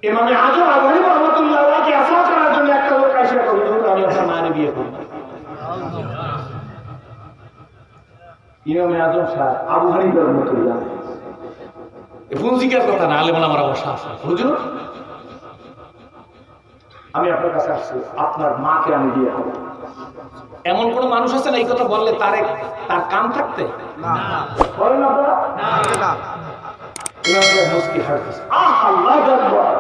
ইমামে আজম আবু হানিফা রাহমাতুল্লাহ আলাইহি আফা করার জন্য একটা লোক এসে কইল আমি আপনার মায়ের বিয়ে করব। ইমামে আজম সাহেব আবু হানিফা রাহমাতুল্লাহ এই পুঞ্জিকার কথা না আলেম ওলামারা বসা আছে হুজুর আমি আপনার কাছে আসছি আপনার মাকে আমি বিয়ে করব। এমন কোন মানুষ আছে না এই কথা বললে তার কান থাকতে না বলেন না আপনারা না ইমামে মুস্কি হারতেছে আল্লাহু আকবার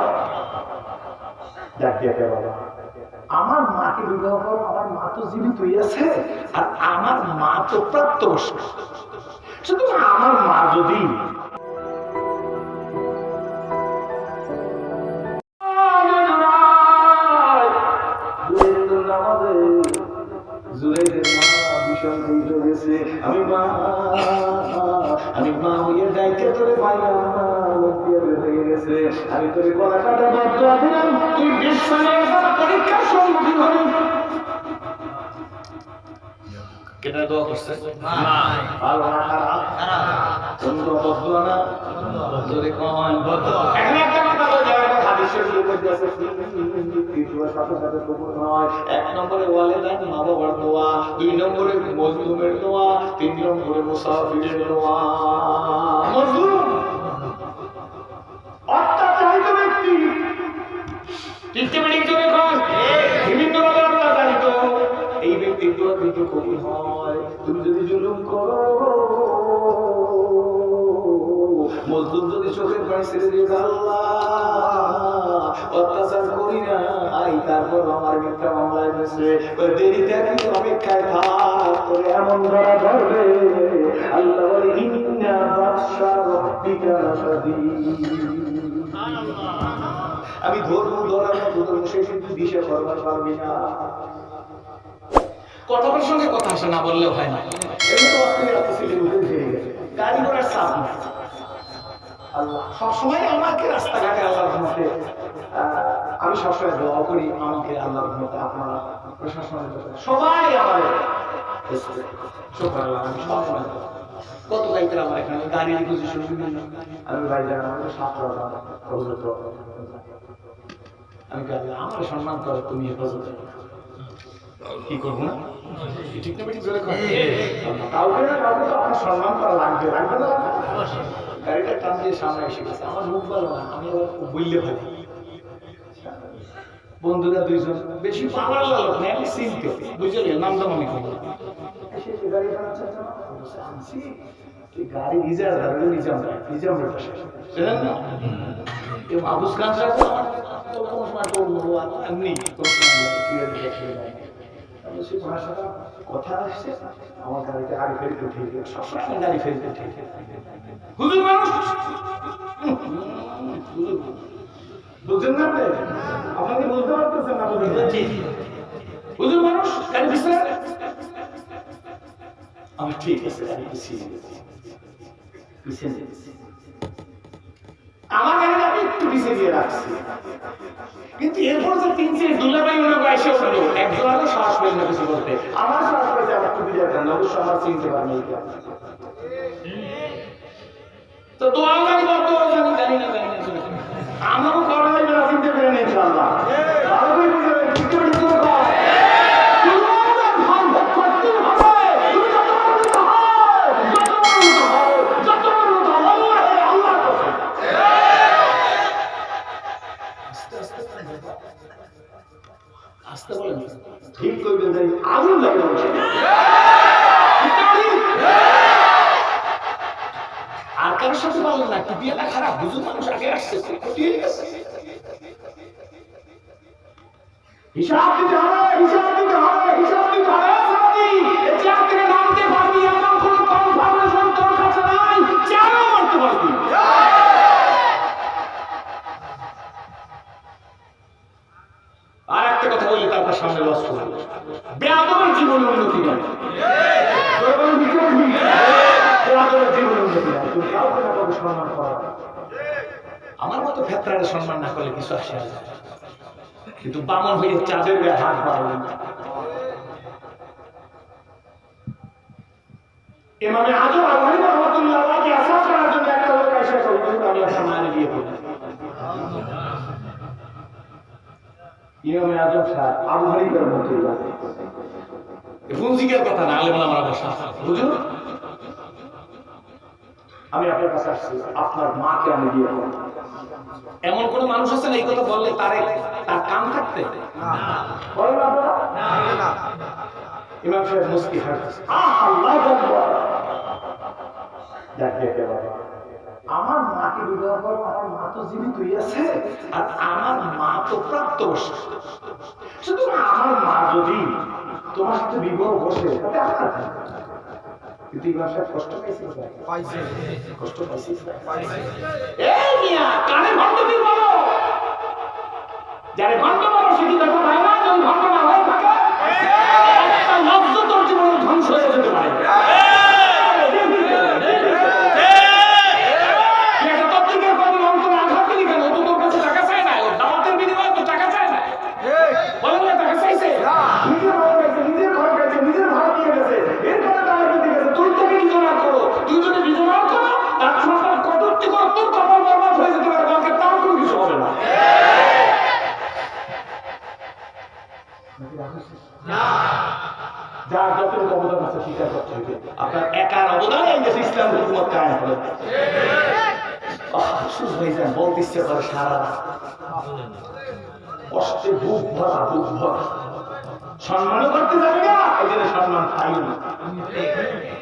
ডাকিয়ে বাবা আমার মাকে বিবাহ করো আমার মা তো জীবিতই আছে আর আমার মা তো প্রাপ্তবয়স্ক শুধু আমার মা যদি আমি মা হইয়া যাইতে তোরে পাইলাম হয়ে গেছে আমি তোরে গলা কাটা বাধ্য দিলাম তুই বিশ্বনের পরীক্ষার সম্মুখীন হবি কেটা দোয়া করছে ভালো না খারাপ বন্ধু বদ্ধ না জোরে কন বদ্ধ এখন একটা কথা বলে হাদিসের মধ্যে আছে সাথে সাথে কবুল হয়। 1 নম্বরে ওয়ালিদান মা বাবার দোয়া, 2 নম্বরে মজলুমের দোয়া, 3 নম্বরে মুসাফিরের দোয়া। মজলুম অত্যাচারিত ব্যক্তি সিস্টেমেটিক জন্য কর বিভিন্ন ভাবে অত্যাচারিত এই ব্যক্তির দোয়া কিন্তু কবুল হয়। তুমি যদি জুলুম করো মজলুম যদি চোখের পানি ছেড়ে দিয়ে আল্লাহ অত্যাচার করি না আই তারপর আমার মিথ্যা মামলায় বসে দেরিতে কিন্তু অপেক্ষায় থাক করে এমন ধরা ধরবে আল্লাহ বলে ইন্না বাদশা রাব্বিকা লাশাদীদ। আমি ধরবো ধরাবো ধরবো সে কিন্তু দিশা করবার পারবি না। কথার সঙ্গে কথা আসে না বললেও হয় না এমনি তো অস্ট্রেলিয়া সিটি উঠে ফিরে গেছে গাড়ি ঘোড়ার চাপ না আল্লাহ সবসময় আমাকে রাস্তাঘাটে আল্লাহর রহমতে আমি সবসময় দোয়া করি আমাকে আল্লাহর রহমতে আপনারা প্রশাসনের সবাই আমার আমি সবসময় কত গাইতে আমার এখানে গাড়ি রিপোজিশন আমি ভাই জানা আমাদের 7 আমি আমার সম্মান করো তুমি হেফাজত কি করবো না ঠিক না ঠিক কাউকে না কাউকে তো আপনার সম্মান করা লাগবে লাগবে না গাড়িটা টান দিয়ে সামনে এসে গেছে আমার মুখ ভালো না আমি আবার বললে ভালো বন্ধুরা 2 জন বেশি পাওয়ার লোক না আমি চিনতে বুঝলি নামটা মনে করি গাড়ি রিজার্ভ ধরলে রিজার্ভ জানেন না এই আবুস খান সাহেব এমনি কথা আসছে আমার গাড়িতে গাড়ি ফেলতে ঠিক সবসময় গাড়ি ফেলতে ঠিক হুজুর মানুষ বুঝছেন না আপনাকে বুঝতে পারতেছেন না হুজুর মানুষ গাড়ি পিছনে আমার ঠিক আছে গাড়ি পিছিয়ে আমার গাড়িটা আমি একটু পিছিয়ে দিয়ে রাখছি কিন্তু এরপর যে 3 দুলাভাই ওনাকে এসে উঠলো একজন আগে শ্বাস পেল না কিছু বলতে আমার শ্বাস পেয়েছে আমার টুপি দিয়ে দেন অবশ্য আমার চিনতে পারবে তো দোয়া গাড়ি বলতো জানি না আমারও করা যাবে না চিনতে পেরে নেই ইনশাআল্লাহ ভালো করে বুঝবেন কিছু কিছু আসতে বলেন ঠিক করবে যাই আগুন লাগে আর কারোর সাথে বলেন না কি বিয়েটা খারাপ বুঝুন মানুষ আগে আসছে হিসাব দিতে হবে হিসাব দিতে হবে হিসাব দিতে হবে চাকরি নামতে পারবি এমন কোন কনফার্মেশন তোর কাছে নাই চালও করতে পারবি আর একটা কথা বলি তারপর সামনে লস করবো বেয়াদবের জীবনে উন্নতি নয় আমার মতো ফেতরারে সম্মান না করলে কিছু আসে না কিন্তু বামন হয়ে চাঁদের গায়ে হাত বাড়াবেন ইমামে আজম আবু হানিফা রাহমাতুল্লাহ আলাইহি আসার করার জন্য একটা লোক এসে কইল আমি আপনার মায়ের বিয়ে করব ইমামে আজম সাহেব আবু হানিফার মতই লাগে ফুনজিকের কথা না আলেম ওলামারা বসা হুজুর আমি আপনার কাছে আসছি আপনার মাকে আমি বিয়ে করব এমন কোন মানুষ আছে না এই কথা বললে তার কাম থাকতে না বলেন আপনারা না ইমাম সাহেব মুস্কি হাসছে আল্লাহু আকবার দেখে বাবা আমার মাকে বিবাহ করবো আমার মা তো জীবিতই আছে আর আমার মা তো প্রাপ্তবয়স্ক শুধু আমার মা যদি তোমার সাথে বিবাহ বসে তাতে আপনার কিন্তু ইমাম সাহেব কষ্ট পাইছে কষ্ট পাইছে এই মিয়া কানে ভণ্ড দিয়ে বলো যারে ভণ্ড বলো সে কি কথা ভাই না যদি ভণ্ড না হয়ে থাকে একটা লব্ধ তোর জীবনে ধ্বংস হয়ে যেতে পারে যার যতটুকু অবদান আছে স্বীকার করতে হবে আপনার একার অবদান এই দেশে ইসলাম হুকুমত কায়েম করে আফসোস হয়ে যায় বলতে ইচ্ছে করে সারা কষ্টে বুক ভরা সম্মানও করতে যাবে না এই জন্য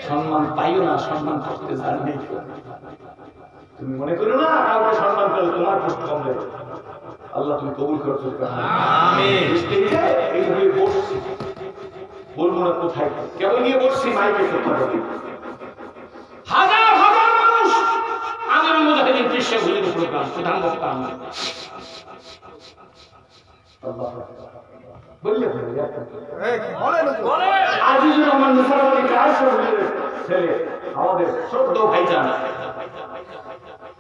সম্মান পাইও না সম্মান করতে জানবে তুমি মনে করো না কাউকে সম্মান করলে তোমার কষ্ট কম দেবে আল্লাহ তুমি কবুল করো আমিন এইভাবে বসছি বলবো না কোথায় কেবল গিয়ে বসছি মাইকে কথা বলি হাজার হাজার মানুষ আগামী মুজাহিদিন কৃষ্ণ হুজুর প্রোগ্রাম প্রধান বক্তা আমি আল্লাহ বললে আজিজুর রহমান নিসারী কায়সা হুজুরের ছেলে আমাদের ছোট ভাইজান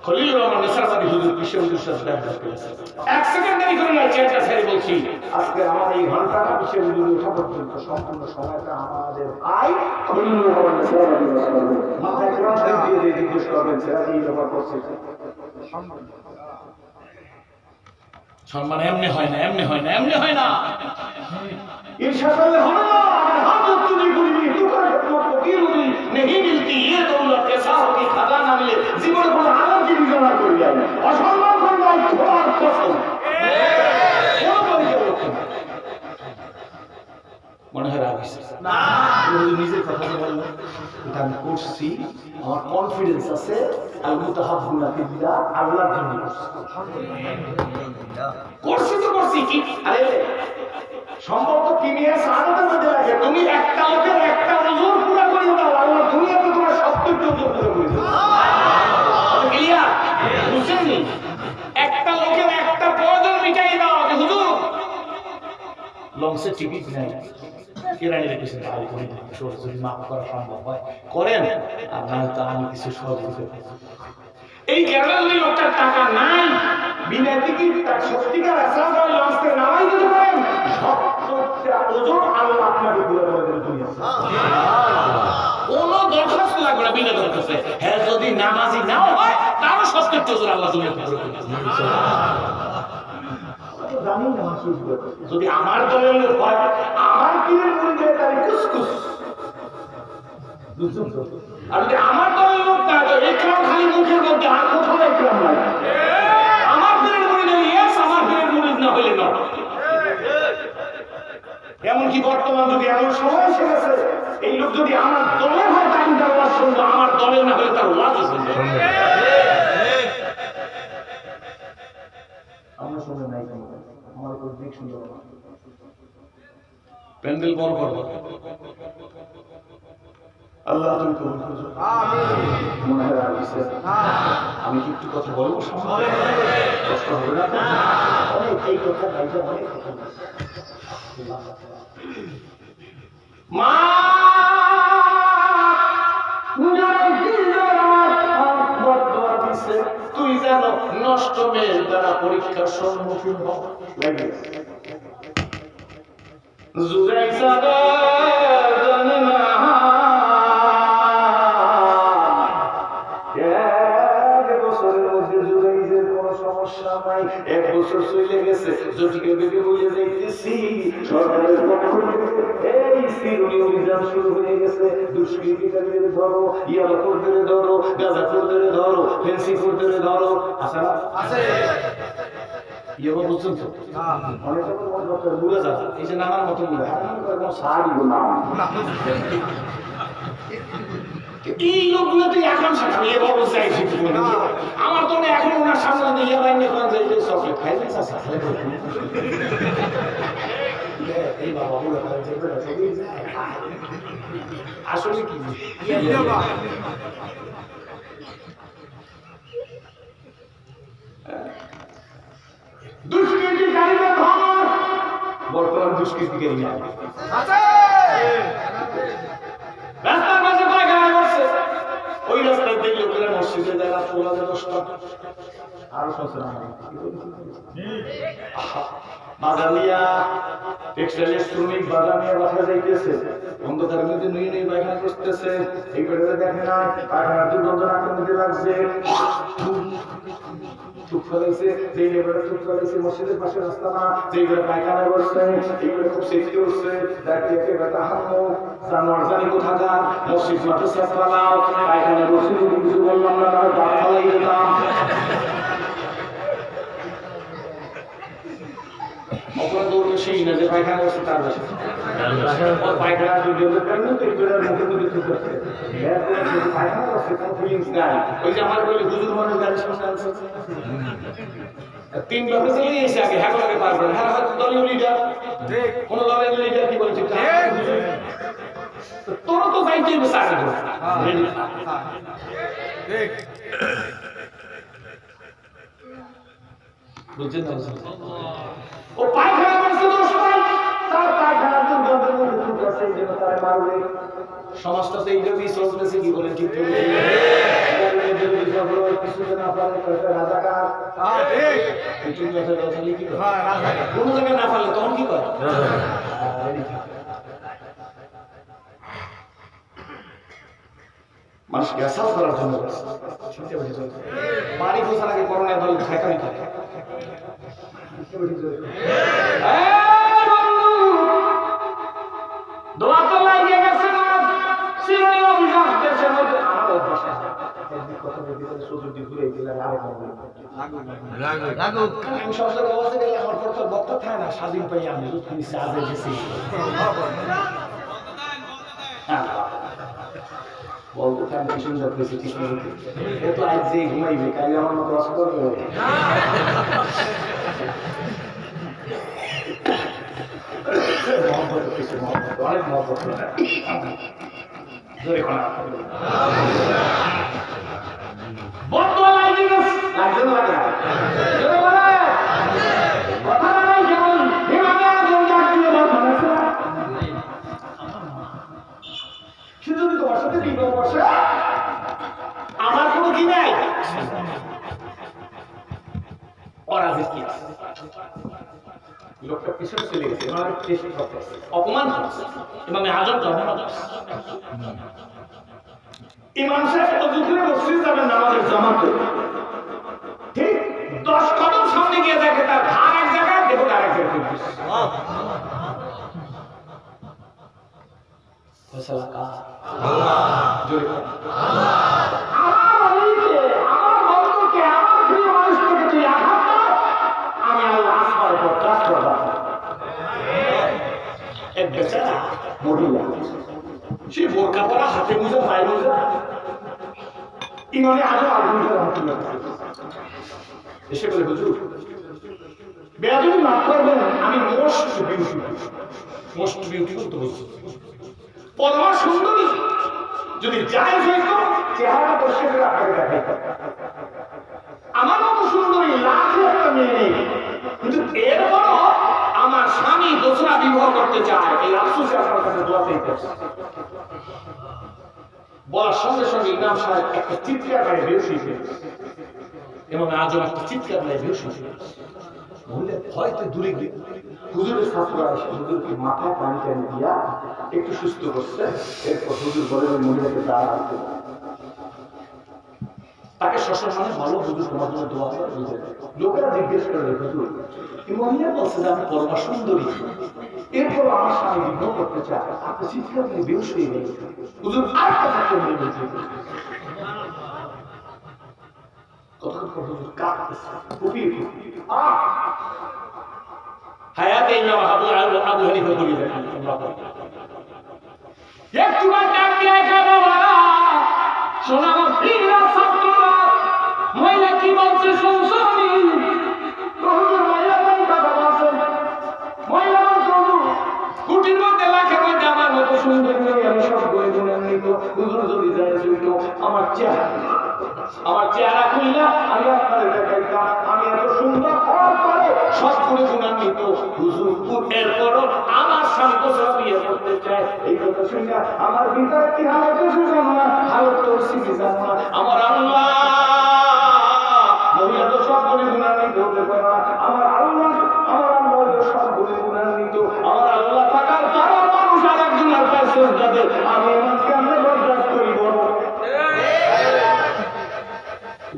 খলিলুর রহমান নিসারী হুজুর কৃষ্ণ হুজুর সাথে দেখা করেছে এক সেকেন্ড দেরি করে না চেষ্টা ছেড়ে বলছি আজকে আমার এই ঘন্টাটা কৃষ্ণ হুজুর ওঠা পর্যন্ত সম্পূর্ণ সময়টা আমাদের ভাই খলিলুর রহমান নিসারী মাথায় কোরআন দিয়ে জিজ্ঞেস করবেন সেটা কি ব্যাপার করছে সম্মান এমনি হয় না ইরশাদ করলে হবে না হাত তুলি গুলি দুকার খদমত ফকির হুই नहीं मिलती ये दौलत के साथ की खजाना मिले জীবন কোনো আলোর কি বিজনা করি আমি অসম্মান করব খোদার কসম মনে হয় রাগিস না নিজের কথা বললো এটা আমি করছি আমার কনফিডেন্স আছে আল মুতাহাব্বুনা ফিল্লাহ আল্লাহর জন্য করছি কি আরে সম্ভব তো কিমিয়া সাহায্যের মধ্যে লাগে তুমি একটা লোকের একটা ওজোর পুরো করে দাও আল্লাহ দুনিয়াতে তোমার 70 ওজোর পুরো করে দাও ক্লিয়ার বুঝছেন একটা লোকের একটা প্রয়োজন মিটাই দাও যে হুজুর লংসে টিকিট নাই কেরানি রেখেছে ভাই করে যদি মাফ করা সম্ভব হয় করেন আর না তো আমি কিছু সহযোগিতা এই কেরানি লোকটার টাকা নাই বিনা টিকিট তার সত্যিকার আসলে লঞ্চে নামাই দিতে পারেন সবটা ওজন আল্লাহ আপনাকে পুরো করে দেবে দুনিয়া কোনো দরখাস্ত লাগবে না বিনা দরখাস্তে হ্যাঁ যদি নামাজি নাও হয় তারও সবটা ওজন আল্লাহ দুনিয়াতে পুরো করে দেবে জানি না যদি আমার দলের লোক হয় আমার পীরের মধ্যে তার কুসকুস আর যদি আমার দলের লোক না তো একরাম খালি মুখের মধ্যে আর কোথাও একরাম নাই আমার পীরের মধ্যে ইয়েস আমার পীরের মধ্যে না হলে না এমনকি বর্তমান যুগে এমন সময় এসে গেছে এই লোক যদি আমার দলের হয় তাই তার ওয়াজ শুনবো আমার দলের না হলে তার ওয়াজও শুনবো আমরা শুনে নাই আমার উপর দিক সুন্দর প্যান্ডেল বড় করব আল্লাহ তুমি কবুল করো আমিন মনে হয় আসছে আমি কি একটু কথা বলবো সামনে কষ্ট হবে না অনেক এই কথা ভাইটা অনেক কথা মা তুই জানো নষ্ট মেয়ের দ্বারা পরীক্ষার সম্মুখীন হও লাগে বছরের মধ্যে জুরাইজের কোন সমস্যা নাই 1 বছর চলে গেছে, জটিকে বেগে বলে যাইতেছি সরকারের পক্ষ থেকে এই সিরুনি অভিযান শুরু হয়ে গেছে। দুষ্কৃতিকারীদের ধরো, ইয়াবাখোরদের ধরো, গাঁজাখোরদের ধরো, ফেন্সিখোরদের ধরো। আছে না? আছে। ইয়াবা বুঝছেন তো? অনেক রকম বুড়া যাবে, এই যে নানার মতো বুড়া, সারি গুনাহ। এই লোকগুলো তো এখন সামনে এবার বসে আমার তো এখন ওনার সামনে দিয়ে বাইরে কোন যাই চকলেট খাই এই বাবা বলে আসলে কি দুষ্কৃতিকারীদের ধর, বর্তমান দুষ্কৃতিকারী আছে। রাস্তার মাঝে পায়খানা করছে, ওই রাস্তায় দেখলে ওখানে মসজিদে যায় রাত 10টা আরো সচেতন বাজানিয়া টেক্সটাইলের শ্রমিক বাজানিয়া বাসা যাইতেছে, অন্ধকারের মধ্যে নুয়ে নুয়ে পায়খানা করতেছে। এই করে দেখে না পায়খানার দুর্গন্ধ নাকের মধ্যে লাগছে, থুক ফেলাইছে, যেই লেবারে থুক ফেলাইছে মসজিদের পাশে রাস্তা না, যেই করে পায়খানা করছে, এই করে খুব সেফটি করছে। দেখি একেবারে হামো জানোয়ার জানি কোথাকার, মসজিদ মাঠে সাফ ফালাও, পায়খানা বসে কিছু বললাম না, দাঁত ফালাই দিতাম। অপরাধ সেই না যে পায়খানা করছে তার বাসা পায়খানা মুখে মুখে থুক করছে, পায়খানা করছে কোনো ফিলিংস নাই। ওই যে আমার বলে হুজুর মানুষ গাড়ির সামনে আছে 3 লোকে চলে গেছে আগে, হ্যাঁ লাগে পারবে না, হ্যাঁ দলীয় লিডার, কোন দলের লিডার কি বলছে তোর তো যাইতে হবে সাথে বুঝছেন না? ও পায়খানা করছে দোষ নাই, তার পায়খানার দুর্গন্ধের মধ্যে থুক আছে, এই জন্য তারা মারবে। সমাজটা তো এইভাবেই চলতেছে, কি বলেন ঠিক করে কিছুতে না পারলে রাজাকার, কোন জায়গায় না পারলে তখন কি করে মানুষকে আসাদ করার জন্য বাড়ি বসার আগে করোনা দল ঠেকানি থাকে। দোয়া তো লাগিয়ে গেছে না, সিরুনি অভিযান দেশের মধ্যে আমার অভ্যাস আমি সব জায়গায় অবস্থা গেলে আমার পর বক্তা থাকে না, স্বাধীন পাই আমি আজে গেছি বলতে থাকেন কি সুন্দর হয়েছে, ঠিক ও তো আজ যে ঘুমাইবে কাল আমার মতো অসুখ করবে। অনেক মহব্বত জোরে কোনা বদুয়া লাগবে লাগবে না জোরে বলে কথা নাই যেমন ইমামে আজম জাতীয় বদমাশ শুধু তোমার সাথে বিবাহ বসে আমার কোনো কি নাই অরাজিত কি লোকটা পিছনে চলে গেছে, অপমান করছে ইমামে আজম ইমাম সাহেব ওযু করে মসজিদে যাবেন নামাজের জামাতে, ঠিক 10 কদম সামনে গিয়ে দেখে তার ঘাড় এক জায়গায়, দেখো আর এক জায়গায় ফয়সালা কা আল্লাহ জোরে আল্লাহ আমার ওলিকে আমার বন্ধুকে আমার প্রিয় মানুষকে তুই আঘাত কর, আমি আল্লাহ আসমানের উপর ট্রাস্ট করব। এক বেচারা মহিলা সে বোরকা পরা, হাতে মোজা পায়ে মোজা, ইমামে আজম আলহামদুলিল্লাহ রাহমাতুল্লাহ এসে বলে হুজুর বেয়াদবি মাফ করবেন, আমি মোস্ট বিউটিফুল তো বলছি পরমা সুন্দরী, যদি জায়েজ হইতো চেহারা দর্শকের আগে দেখাইতো, আমার মতো সুন্দরী লাখে একটা মেয়ে নেই, কিন্তু এরপরও আমার স্বামী দোসরা বিবাহ করতে চায়, এই আফসোসে আপনার কাছে দোয়া চাইতেছে। বলার সঙ্গে সঙ্গে ইমাম সাহেব একটা চিৎকার করে বেহুশ হয়ে গেছে, এবং আজও একটা চিৎকার করে বেহুশ হয়ে গেছে। মহিলা হয়তো দূরে গিয়ে হুজুরের ছাত্ররা এসে হুজুরকে মাথায় পানি টানি দিয়া একটু সুস্থ করছে, এরপর হুজুর বলেন ওই মহিলাকে দাঁড়াতে তাকে সসম্মানে ভালো হুজুর তোমার জন্য দোয়া করে বুঝে দেয়। লোকেরা জিজ্ঞেস করে হুজুর এই মহিলা বলছে যে আমি পরমা সুন্দরী, এরপর আমার স্বামী বিবাহ করতে চায়, আপনি চিৎকার করে বেহুশ হয়ে গেল হুজুর আর কথা করবে বলছে কতক্ষণ পর হুজুর কাঁদতেছে কুপিয়ে কুপিয়ে হায়াতে ইমাম আবু হানিফা বলে দেখেন একটুবার ডাক দিয়ে কেন বাবা শোনা ফিরা ছাত্ররা মহিলা কি বলছে শুনছো আমি মহিলা নাই কথা বলছে মহিলা বলছে কুটির মধ্যে লাখের মধ্যে আমার মতো সুন্দর মেয়ে আমি সব বই গুণে নিত হুজুর যদি যায় শুনতো আমার চেহারা খুললা আমি আপনাদের দেখাইতাম আমি এত সুন্দর হওয়ার পরে সব করে গুণান্বিত হুজুর এরপরও আমার শান্ত সব বিয়ে করতে চায়। এই কথা শুনে আমার ভিতরে কি হালতে সুজানো না হালত তোর সিটি জানো না আমার আল্লাহ মহিলা তো সব করে গুণান্বিত হতে পারে না আমার আল্লাহ সব করে গুণান্বিত আমার আল্লাহ থাকার পরও মানুষ আর একজনের কাছে যাদের আমি আমাকে আমরা বরদাস্ত করি বড়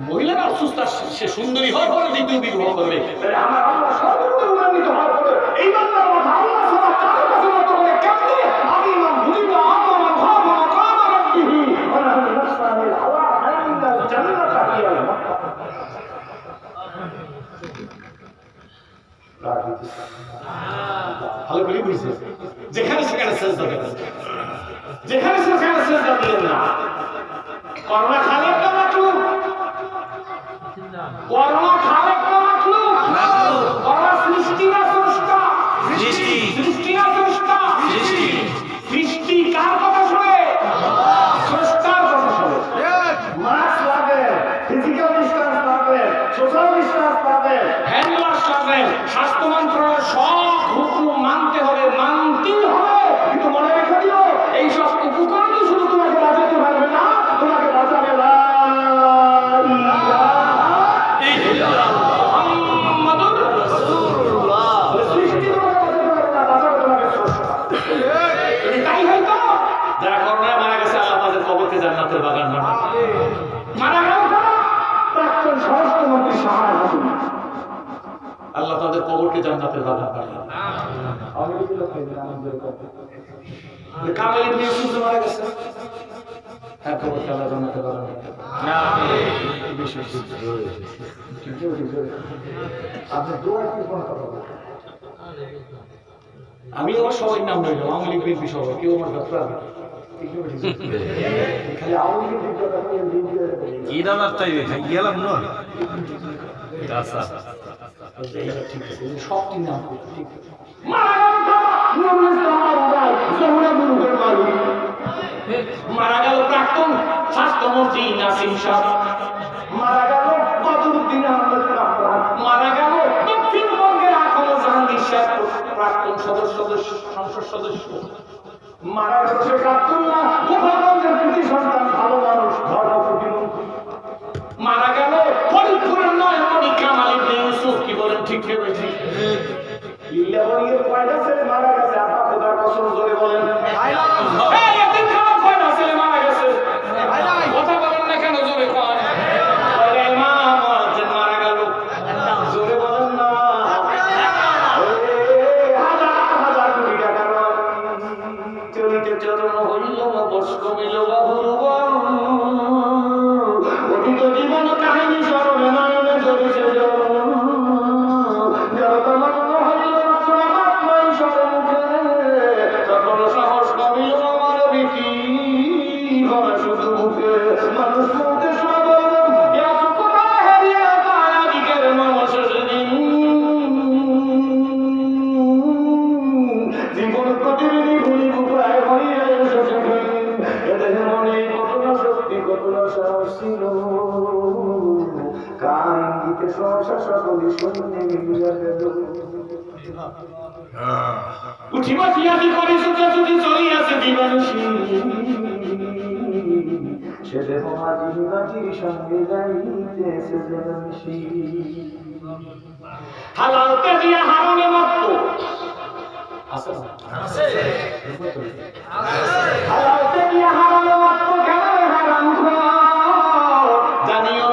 মহিলারা অসুস্থ সে সুন্দরী হওয়ার পরে দ্বিতীয় বিবাহ করবে আমার আল্লাহ সর্বগুণে গুণান্বিত হওয়ার পরে এই বান্দার কথা আল্লাহ ছাড়া কারো কাছে মত বলে কেমনে আমি ইমাম বুঝিব আমার ভাব মাকাম রাব্বিহি ওয়া নাহনু নাসআলু আলা আইনা জান্নাত হিয়াল ভালো করে বুঝছে যেখানে সেখানে সেজদা করেন যেখানে সেখানে সেজদা দিলেন না করোনা খালেক না মাকলুক করোনা খালেক না মাকলুক করোনা সৃষ্টি না স্রষ্টা সৃষ্টি না স্রষ্টা সৃষ্টি কার কথা শুনে স্রষ্টার কথা শুনে মাস্ক লাগে ফিজিক্যাল ডিসটেন্স লাগে সোশ্যাল ডিসটেন্স লাগে হ্যান্ড ওয়াশ লাগে স্বাস্থ্য মন্ত্রণালয়ের সব হুকুম মানতে হবে মানতেই হবে কিন্তু মনে রেখে দিও এই সব উপকরণ শুধু তোমাকে বাঁচাতে পারবে না তোমাকে বাঁচাবে তাই হয়তো যারা করোনায় মারা গেছে আল্লাহ তাদের কবরকে জান্নাতের বাগান বানাবে মারা গেল প্রাক্তন স্বরাষ্ট্রমন্ত্রী সাহারা হাসিন আল্লাহ তাদের কবরকে জান্নাতের বাগান বানাবে কামাল ইবনে ইউসুফ মারা গেছে হ্যাঁ কবরকে আল্লাহ জান্নাতের বাগান বানাবে না বেশি আপনি দোয়া কি কোন কথা বলেন আমি আমার সবাই নাম বললাম আওয়ামী লীগ বিএনপি সবাই কেউ আমার কথা বলে খালি আওয়ামী লীগ কি দাবার তাই গেলাম না আচ্ছা ঠিক আছে সব কি নাম ঠিক মারা গেল প্রাক্তন স্বাস্থ্যমন্ত্রী নাসিম শাহ মারা গেল বদরুদ্দিন আহমেদ মারা গেল দক্ষিণবঙ্গের আখমো জাহাঙ্গীর সাহেব প্রাক্তন সংসদ সদস্য মারা গেল শেখ আব্দুল্লাহ গোপালগঞ্জের কৃতি সন্তান ভালো মানুষ ধর্ম প্রতিমন্ত্রী মারা গেল ফরিদপুরের নয়মণি কামাল ইবনে ইউসুফ কি বলেন ঠিক ভেবেছি লিল্লাবঙ্গের কয়টা ছেলে মারা গেছে আপনার খোদার কসম জোরে বলেন এই একদিন খাবার কয়টা ছেলে মারা গেছে কথা বলেন না কেন জোরে কয় ইমাম মুয়াজ্জিন মারা গেল জোরে বলেন না হাজার কোটি টাকার চলিতে চরণ হইল না বর্ষ কমিল বাহুর অতীত জীবন কাহিনী স্মরণে নয়নে চলেছে উঠিবা ফিয়াদি করে সুতা যদি চলিয়াছে দিবানিশি সে দেহ আজি বাজির সঙ্গে যাইতেছে দিবানিশি হালালকে দিয়া হারামে মত আছে আছে হালালকে দিয়া হারামে মত কেন হারাম জানিও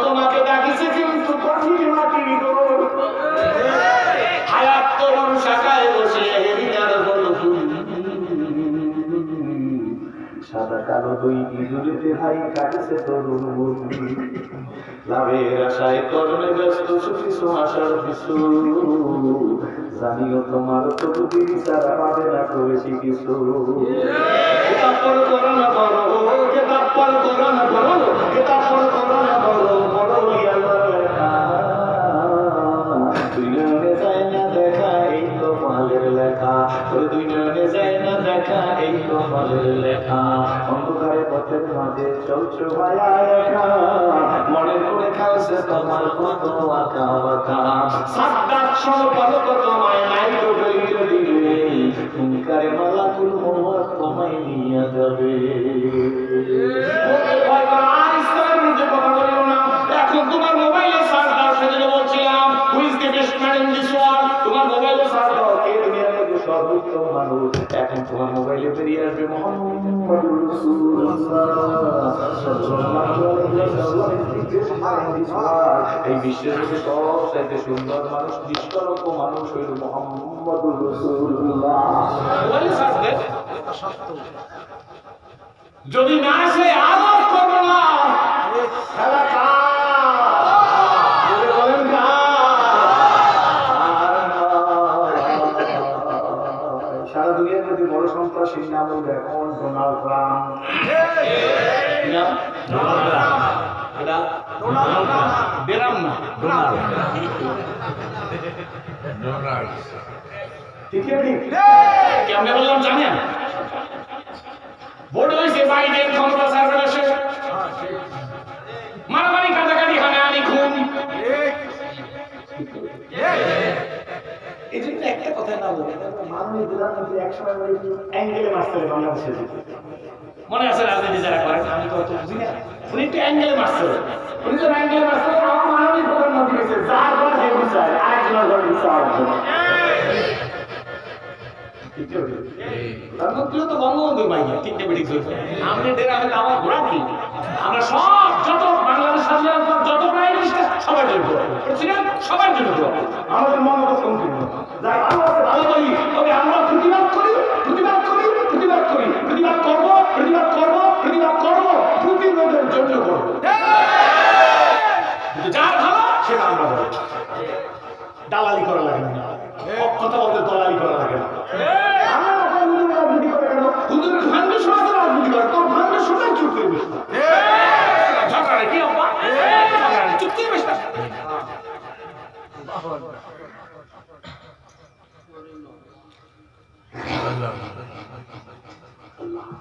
কালো দুই ইঁদুরেতে ভাই কাটেছে তরুণ বন্ধু লাভের আশায় কর্মে ব্যস্ত সুখী আশার পিছু জানিও তোমার তবু সারা পাবে না করেছি কিছু কিতাব পড় করো না বড় কিতাব পড় করো না বড় কিতাব পড় করো না বড় বড় ইয়াল্লাহ লেখা দুই নয়নে যায় না দেখা এই তো মালের লেখা ওই দুই নয়নে যায় না দেখা এই তো মালের লেখা অন্ধকারে পথের মাঝে চলছো ভায়া একা মনে করে খাওছে তোমার কত আঁকা বাঁকা সাতটার সময় বলো তোমায় নাই তো বইলে দিলে হুঙ্কারে মালাকুল মোহাম্মদ তোমায় নিয়ে যাবে আর ইসলামের মধ্যে কথা বললো না এখন তোমার মোবাইলে সার্চ দাও সেজন্য বলছিলাম who is the best man in this world তোমার মোবাইলে সার্চ দাও কে দুনিয়ার মধ্যে সর্বোত্তম মানুষ এখন তোমার মোবাইলে বেরিয়ে আসবে মুহাম্মদুর রাসূলুল্লাহ সাল্লাল্লাহু আলাইহি ওয়াসাল্লাম এই বিশ্বের মধ্যে সবচেয়ে সুন্দর মানুষ নিষ্কলঙ্ক মানুষ হইল মুহাম্মদুর রাসূলুল্লাহ মোবাইলে সার্চ দে যদি না আসে আদব করবো না খেলা সারা দুনিয়ার মধ্যে বড় সন্ত্রাসীর নাম হলো এখন ডোনাল্ড ট্রাম্প ঠিক কেমনে বললাম জানেন ভোট হয়েছে বাইডেন ক্ষমতা ছাড়বে সে মারামারি কাটাকাটি হানাহানি খুন এই জন্য একটা কথা না বলে মাননীয় প্রধানমন্ত্রী একসময় অ্যাঙ্গেলে মারছিল বাংলাদেশে মনে আছে রাজনীতি যারা করেন আমি তো অত বুঝি না উনি একটু অ্যাঙ্গেলে মারছিল উনি তো অ্যাঙ্গেলে মারছিল আমার মাননীয় প্রধানমন্ত্রী হয়েছে যার ঘর যে বিচার আরেকজনের ঘর বিচার প্রধানমন্ত্রী তো বঙ্গবন্ধু ভাইয়া ঠিক ঠিক আমাদের ডেরা হলে আমার ঘোরা কি আমরা সব যত বাংলাদেশ স্বাধীনতার পর যত প্রাইম মিনিস্টার সবার জন্য প্রেসিডেন্ট সবার জন্য আমাদের মনোভাব সম্পূর্ণ যাই আমরা ভালো বলি তবে আমরা প্রতিবাদ করি প্রতিবাদ করি প্রতিবাদ করি প্রতিবাদ করব প্রতিবাদ করব প্রতিবাদ করব প্রতিবাদের জন্য করব কিন্তু যার ভালো সেটা আমরা বলি দালালি করা লাগে না কথা বলতে দালালি করা লাগে না রাজনীতি করে কেন হুজুরের ভাঙ্গে শোনা তো রাজনীতি করে তোর ভাঙ্গে শোনাই চুপ করে বসে ঝগড়া কি অপা চুপ করে বসে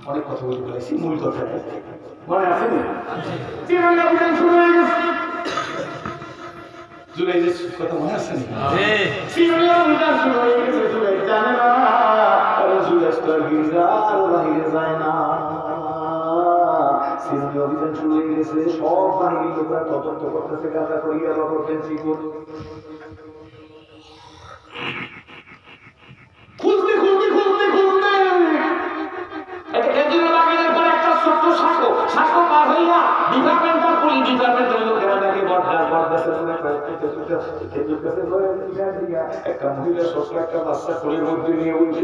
অনেক কথা বলতে পারছি মূল কথা মনে আছে তিরঙ্গা অভিযান শুরু হয়ে গেছে জুলাই যে কথা মনে আছে তিরঙ্গা অভিযান শুরু হয়ে গেছে জুলাই জানে না রাসূলুল্লাহ গির্জার বাইরে যায় না তিরঙ্গা অভিযান শুরু হয়ে গেছে সব বাহিনী লোকরা তদন্ত করতেছে গাঁজা করিয়া বা করতেছি খুঁজতে খুঁজতে খুঁজতে খুঁজতে একটা কেন্দ্রীয় লাগানোর পর একটা ছোট্ট শাখো পার হইয়া ডিপার্টমেন্টাল পুলিশ ডিপার্টমেন্টের লোকেরা নাকি একটা মহিলা ছোট্ট একটা বাচ্চা কোলের মধ্যে নিয়ে বলছে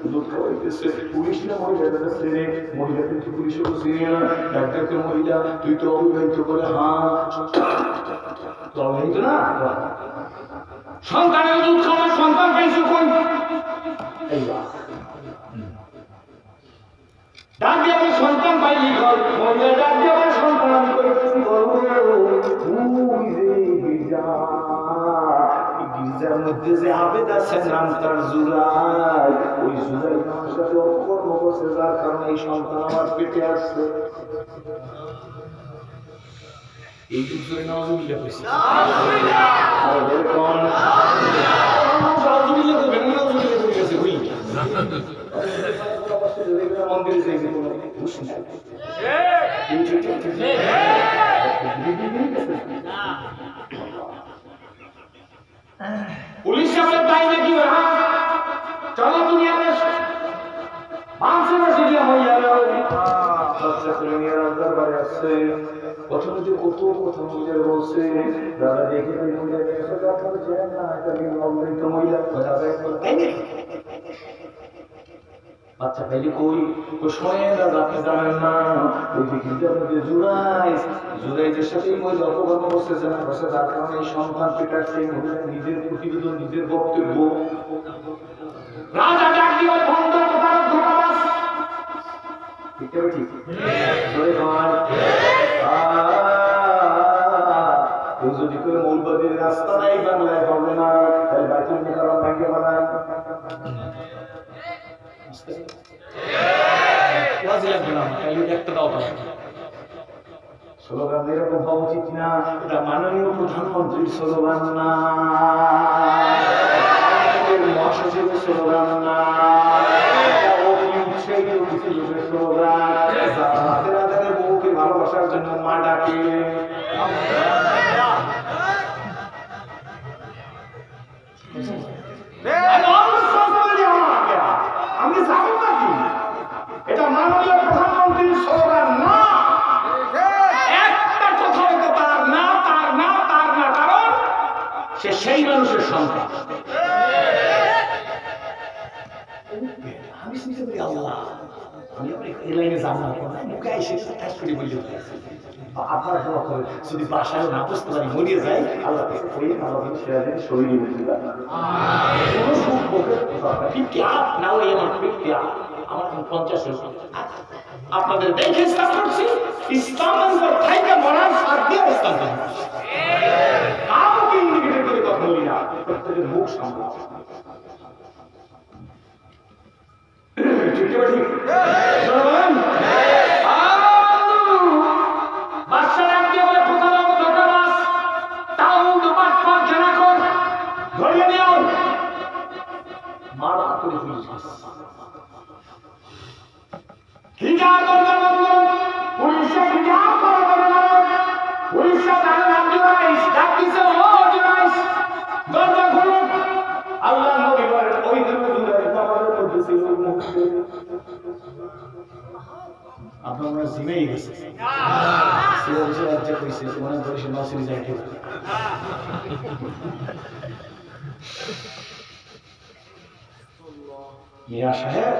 দুধ খাওয়াইতেছে পুলিশ না মহিলাটা চেনে মহিলা কিন্তু পুলিশও চিনে না ডাক্তারকে মহিলা তুই তো অবিবাহিত করে তো অবিবাহিত না সন্তানের দুধ খাওয়ার সন্তান পাইছো কোন ডাক দিয়ে আমার সন্তান পাইলি ঘর মহিলা ডাক দিয়ে আমার সন্তান আমি করেছি গির্জার মধ্যে যে আবেদ আছে নাম তার জুলাই ওই জুলাই আমার সাথে অকর্ম করছে যার কারণে এই সন্তান আমার পেটে আসছে এই দুজনে নজরুল্লাহ কইছে আর বলে কোন নজরুল্লাহ কইবে না নজরুল্লাহ কইছে কই মন্দিরে যাই যে কোনো বুঝছেন পুলিশ সাহেব তাই নাকি চলো তুমি আগে মাংস বসে গিয়ে হইয়া যাও বাচ্চা করে নিয়ে রাজার বাড়ি আসছে প্রথমে যে কত কথা মহিলা বলছে দাদা দেখে মহিলা বলছে না এটা অবহিত মহিলা কথা তাই বাচ্চা পাইলে কই সময়ের রাজা আপনি জানেন না, ওই যে কিন্তু জুরাইজের সাথে মহিলা অপকর্ম করতেছে না বসে, তার কারণে এই সন্তান পেটাচ্ছে। নিজের প্রতিবেদন, নিজের বক্তব্য রাজা ডাক দিয়ে বন্ধ প্রতারক ধোঁকাবাজ, ঠিক আছে ঠিক ধরে কর যদি করে মৌলবাদীর রাস্তা নাই বাংলায় হবে না, তাহলে বাইতুল মুকাররম ভাঙে বানায় স্লোগান এরকম হওয়া উচিত না। এটা মাননীয় প্রধানমন্ত্রীর স্লোগান না, মহাসচিবের স্লোগান না, বউকে ভালোবাসার জন্য মা ডাকে। আমি যাবো নাকি? এটা মাননীয় প্রধানমন্ত্রীর স্লোগান না। একটা কথা হইতে তার না, তার না, তার না, কারণ সে সেই মানুষের সন্তান। আমি চিন্তা করি আল্লাহ, আমি এই লাইনে যাব না, মুখে এসে ঠাস করে বলতে আপনার দোয়া করে যদি বাসায় না বুঝতে পারি মরিয়ে যাই, আল্লাহ ওই আল্লাহ সেরা দিন শরীরে উঠতে পারে কোনো সুখ বলতে না ওই আমার আমার 50 আপনাদের দেখে ইসলাম করছি, ইসলামের উপর থাইকা মরার সাথ দিয়ে ইসলাম করছি। কাউকে ইন্ডিকেট করে কথা বলি না, প্রত্যেকের মুখ সামনে ঠিক আছে ঠিক বলেন। বাদশা ডাক দিয়ে বলে প্রতারক ধোঁকাবাজ তাউদ বাটপার জেনাকর ধরে নিও, মারা করে পুলিশ হিজাব করতে বলল, পুলিশে হিজাব করে বলল, পুলিশে তার নাম জুরাইস, ডাক দিছে ও জুরাইস দরজা খোলো। আল্লাহ নবী বলেন ওই দিন জুরাইস আমাদের মধ্যে ছিল মুখে আপনার মনে জিমেই গেছে সিরা বসে রাজ্যে কইছে মনে করে সে নসির যায় ঠিক মিয়া সাহেব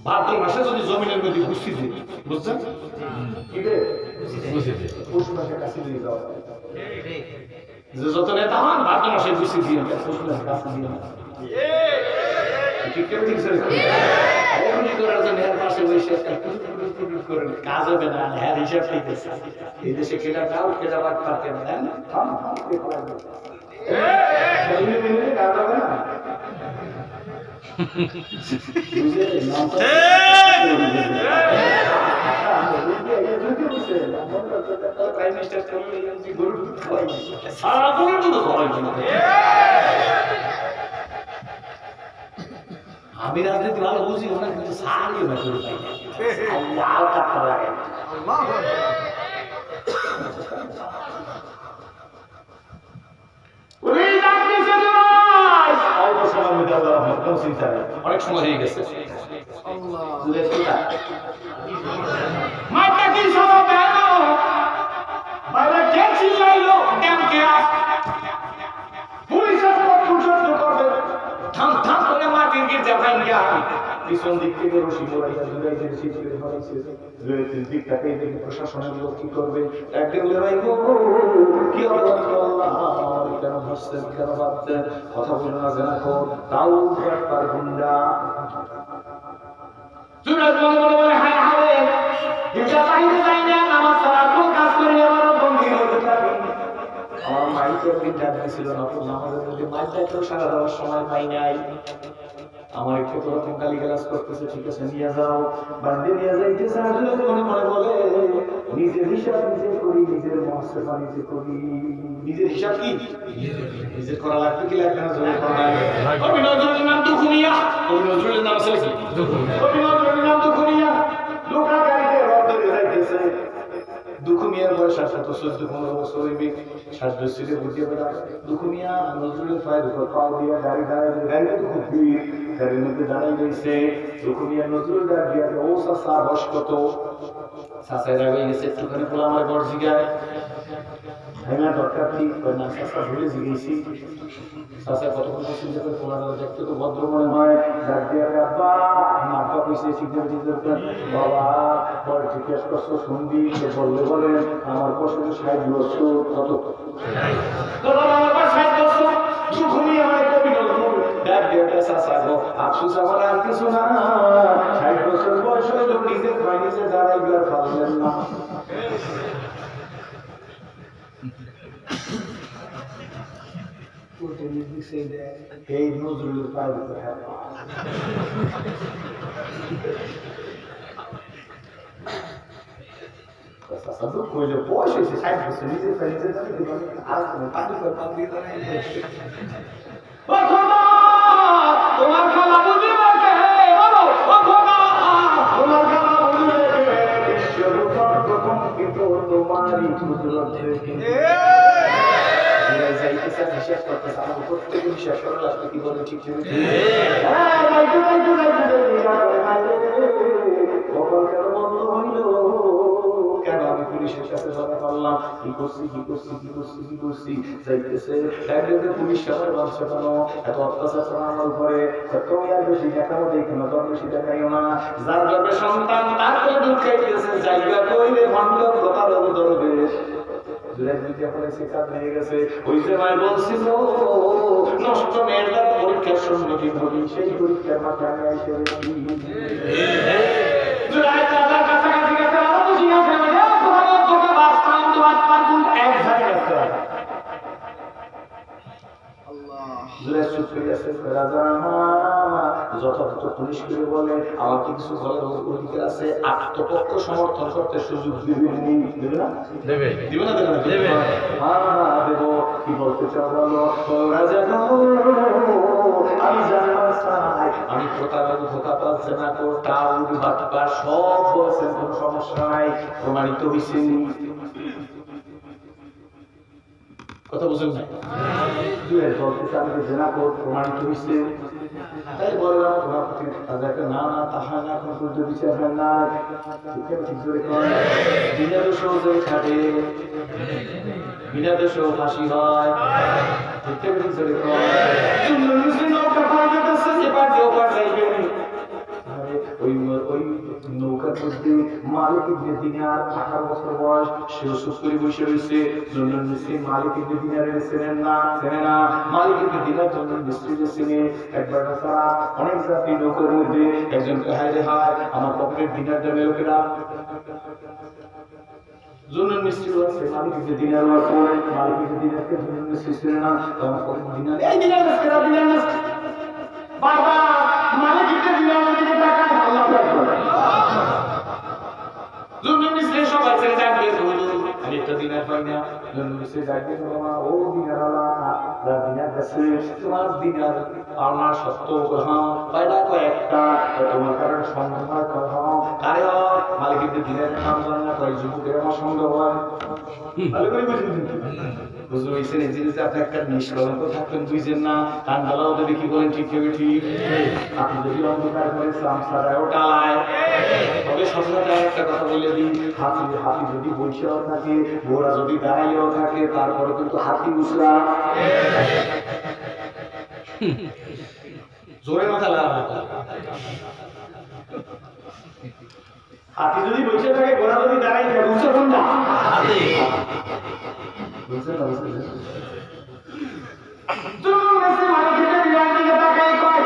ভাদ্র মাসে যদি জমিনের মধ্যে ঘুষি দিই, বুঝছেন যে যত নেতা হন ভাদ্র মাসে ঘুষি দিয়ে কাজ হবে না, হ্যাঁ হিসাব ঠিক আছে। এই দেশে কেটা কাউ কেটা বাদ পারতে না, কাজ হবে না। আমি রাজনীতি ভালো বুঝি না, কিন্তু সারিও না করে পাই লাল কাপড় লাগে অনেক সময় হয়ে গেছে। পিছন দিক থেকে রশি মোড়াইয়া জুড়াইতে শীতের ধরেছে, জুড়াইতে দিকটাকে দেখে প্রশাসনের লোক কি করবে, একদিন লড়াই কি কেন ভাসছেন, কেন ভাবছেন, কথা বলে না জানা কর তাও তার গুন্ডা জুড়াই বলে বলে বলে হায় হায় এটা বাইরে যাই না, আমার সারা কোন কাজ করি আমার বন্ধু হতে থাকি। আমার মাইকে একদিন ডাক দিয়েছিল না, আমাদের মধ্যে মাইকটা তো সারা দেওয়ার সময় পাই নাই। আমার কত রকম গালিগালাজ করতেছে, ঠিক আছে নিয়ে যাও, বান্ধে নিয়ে যাইতেছে। মনে মনে বলে নিজের হিসাব নিজে করি, নিজের মহাসেবা নিজে করি। নিজের হিসাব কি নিজের করা লাগবে কি লাগবে না? কবি নজরুলের নাম দুখুমিয়া, কবি নজরুলের নাম আছে কি কবি নজরুলের নাম দুখুমিয়া। লোকা গাড়িতে রথ ধরে যাইতেছে, দুখুমিয়ার বয়স 14-15 বছর হইবে, সাজদস্তিতে বুঝিয়ে বেড়া। দুখুমিয়া নজরুলের পায়ে দুটো পাও দিয়ে গাড়ি দাঁড়ায়, গাড়িতে তো খুব ভিড়, গাড়ির মধ্যে দাঁড়াই রয়েছে। দুখুমিয়া নজরুল ডাক দিয়ে ও চাচা বয়স কত? চাচাই রাগ হয়ে গেছে, একটুখানি বলে আমার ঘর জিগায় ভাইনা দরকার কি না চাষা ভুলে গেছি চাষা কতক্ষণ চিন্তা করে তোমার দেখতে তো ভদ্র মনে হয় ডাক দিয়ে আব্বা আমার আব্বা কইছে বাবা পরে জিজ্ঞেস করছো শুনবি সে বললে বলেন আমার বছর 60 বছর কত আফসোস আমার আর কিছু না 60 বছর বয়স হইল নিজের ফাইনিসে দাঁড়াইবার পারলেন না এই নজরুলের পায়ে কইলে বয়স হয়েছে 60 বছর নিজের ফাইনিসে দাঁড়াইবার আর কোনো পানি করে পান দিয়ে দাঁড়াই তোমার খালা বুঝিবে কে বলো ও খোদা তোমার খালা বুঝিবে কে বিশ্বরূপ প্রথম কিন্তু তোমারই কুদরত থেকে যাইতেছে বিশ্বাস করতেছে আমার প্রত্যেকে বিশ্বাস করে আসলে কি বলে ঠিক ঠিক হ্যাঁ যাইতে কখন কেন বন্ধ হইল কেন আমি পুলিশের কাছে ধরা পারলাম কি করছি যাইতেছে একদিকে পুলিশ আমার বাঁচছে কেন এত অত্যাচার করা আমার উপরে তুমি আর বেশি দেখাবো দেখো না তোর বেশি দেখাইও না যার গর্বে সন্তান তাকে দুঃখ খাইতেছে জায়গা কইলে ভণ্ড প্রতারক দরবেশ নষ্ট মেয়েরা পরীক্ষার সম্মুখীন হবি সেই পরীক্ষার মাথায় কাছাকাছি গেছে আরো বুঝি আছে যথাযথ পুলিশ করে বলে আমাকে কিছু বলার অধিকার আছে আত্মপক্ষ সমর্থন করতে সুযোগ দিবে না দেবে হ্যাঁ দেব কি বলতে চাও বলো আমি জানবার চাই আমি প্রতারক ধোকা পাচ্ছে না টাউন বাটপার সব বলছেন কোনো সমস্যা নাই প্রমাণিত হয়েছে কথা বুঝেন না প্রমাণিত হয়েছে তাই বললাম না তাহা না কোনো বিচার হয় না বিনা দোষেও যে খাবে বিনা দোষেও ফাঁসি হয় নৌকার মধ্যে মালিক ইবনে দিনার 18 বছর বয়স সে অসুখ করে বসে রয়েছে জন্নুল মিসরি মালিক ইবনে দিনারের চেনে না মালিক ইবনে দিনার জন্নুল মিসরিকে চেনে একবার তারা অনেক জাতি নৌকার মধ্যে একজন হায় আমার পকেটের দিনার দেবে লোকেরা জন্নুল মিসরি বলছে মালিক ইবনে দিনার পরে মালিক ইবনে দিনারকে জন্নুল মিসরি চেনে না আমার পকেটের দিনার এই দিনার বাবা মালিক ইবনে দিনারের দিকে তাকায় আল্লাহু আকবার জন্নুল মিসরি সবাই ছেড়ে যাবে আমি একটা দিনার পাই না জন্নুল মিসরি যাবে না ও দিনারওয়ালা দা দিনার কাছে তোমার দিনার আমার সত্য গ্রহণ পায়দা কয়েকটা তোমার কারণ সন্ধান করো আরে মালিক ইবনে দিনার নাম জানা না কয় যুবকের আমার সঙ্গ হয় ভালো করে বুঝুন হয়েছেন এই জিনিসটা আপনি একটা নিষ্কলঙ্ক থাকবেন বুঝছেন না কান গলাও যদি কি বলেন ঠিক আপনি যদি অন্ধকার করে সামসারায়ও টালায় তবে সবসময় একটা কথা বলে দিই হাতি যদি বসেও থাকে ঘোড়া যদি দাঁড়াইও থাকে তারপরে কিন্তু হাতি উসরা জোরে মাথা লাগা হাতি যদি বসে থাকে ঘোড়া যদি দাঁড়াই থাকে উসরা কোনটা হাতি বুঝছেন না জুলুম মেসে মালিকের দিলার দিকে তাকাই কয়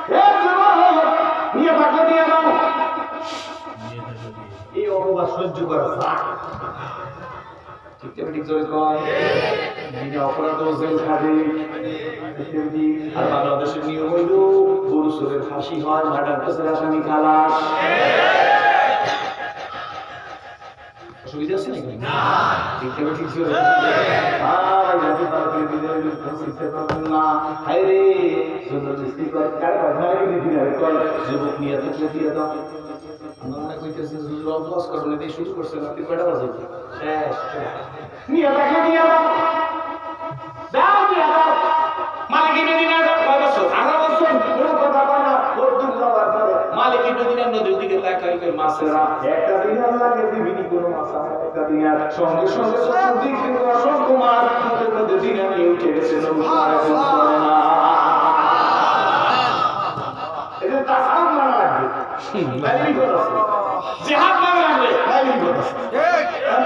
হে জুলুম নিয়ে পাঠা দিয়ে দাও এই অপবাদ সহ্য করা ঠিক জোরে কয় যিনি অপরাধ জেল খাবে আর বাংলাদেশের নিয়ম হইল গরু চোরের ফাঁসি হয় মার্ডার কেসের আসামি খালাস অসুবিধা আছে নাকি না ঠিক জোরে যুবক নিয়ে থাকলে দিয়ে দাও আমরা কইতেছি লস করলে দিয়ে শুরু করছে রাতে কয়টা বাজে শেষ নিয়ে থাকলে দিয়ে দাও দাও দিয়ে দাও মালিক মদিনার কয় বছর 18 বছর পুরো কথা বলা ওর দূর যাওয়ার পরে মালিক মদিনার নদীর দিকে তাকাই কই মাছেরা একটা দিনের লাগে দিবিনি কোনো মাছ আমার একটা দিনের সঙ্গে সঙ্গে চতুর্দিক থেকে অসংখ্য মাছ নদীর মধ্যে দিনে নিয়ে উঠে গেছে নৌকা এখন চলে না। এটা তাসাব না লাগবে লাইলি কথা জিহাদ না লাগবে লাইলি কথা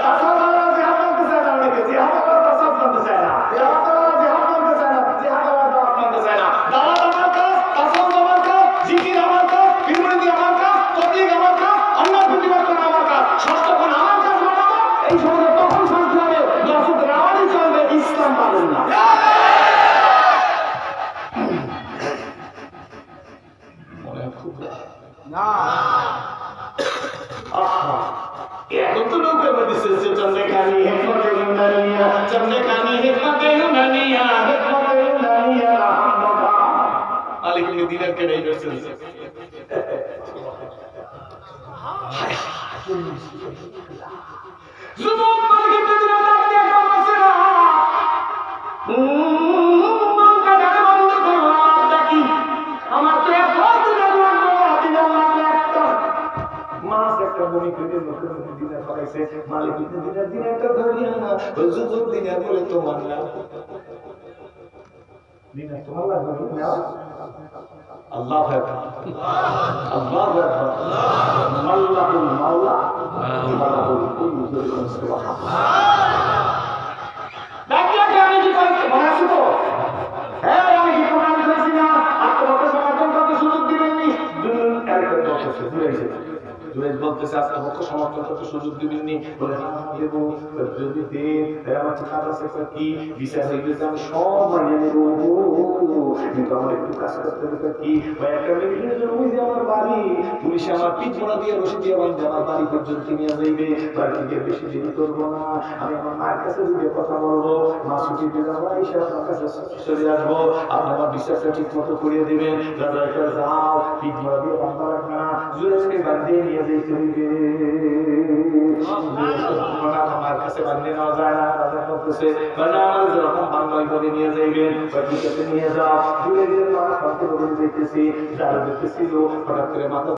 তাসাব না জিহাদ করতে চায় না অনেকে জিহাদ করা তাসাব করতে চায় না জিহাদ করা জিহাদ করতে চায় না জিহাদ করা দাওয়াত করতে চায় না দাওয়াত আমার কাজ তাসাব আমার কাজ জিকির আমার কাজ বিমৃতি আমার কাজ তবলিগ আমার কাজ আল্লাহর প্রতিবাদ করা আমার কাজ ষষ্ঠক্ষণ আমার কাজ বানাবো এই সমস্ত তখন শান্তি হবে দর্শকের আওয়াজই চলবে ইসলাম পাবেন না। এখন তো লোকের মধ্যে শেষে চন্দ্রে খানি হেকমতে ইউনানিয়া চন্দ্রে খানি হেকমতে ইউনানিয়া হেকমতে ইউনানিয়া আলিকুল দিনের কে নেই করছে যুবক মালিক দিনের ডাক দিয়ে বলছে না কাটারে বন্ধ করো ডাকি আমার তো এক দিনের একটা মাছ একটা বনি করে নতুন দিনের পাইছে মালিক দিনের দিন একটা ধরিয়া না যুবক দিনের বলে তোমার না দিনের তোমার লাগবে না আল্লাহু আকবার আল্লাহু আকবার আল্লাহুল মাওলা আল্লাহুল কুল্লু সুবহানাল্লাহ ডাকিয়া আমি কি করতে মনে তো হ্যাঁ আমি কি কোরআন কইছি না আত্মহত্যা সমর্থন করতে সুযোগ দিবেননি দুন একটা কথা বুঝাইছে দুরেশ বলতেছে আত্মহত্যা সমর্থন করতে সুযোগ দিবেননি বলে দেব যদি দেন আমার ঠিকানা আছে কি বিচার হইলে আমি সব মানিয়ে নেব কিন্তু আমার একটু কাজ করতে হবে কি একটা মিনিটের জন্য ওই যে আমার বাড়ি পুলিশ আমার পিঠ মোড়া দিয়ে রশি দিয়ে বাঁধবে আমার বাড়ি পর্যন্ত নিয়ে যাইবে বাড়ি থেকে বেশি দেরি করবো না আমি আমার মায়ের কাছে দিয়ে কথা বলবো মা ছুটি দিয়ে যাবো এসে আপনার কাছে চলে আসবো আপনি আমার বিশ্বাসটা ঠিক মতো করিয়ে দেবেন দাদা একটা যাও পিঠ মোড়া দিয়ে বাঁধা রাখবে না জুরেশকে বাঁধিয়ে নিয়ে যেতে হইবে আমার কাছে বাঁধিয়ে নেওয়া যায় না দাদা করতেছে আমার যেরকম বাংলায় করে নিয়ে যাইবেন নিয়ে যাও জুরেশের মা সঙ্গে দেখতেছি যারা দেখতেছিল হঠাৎ করে মাথা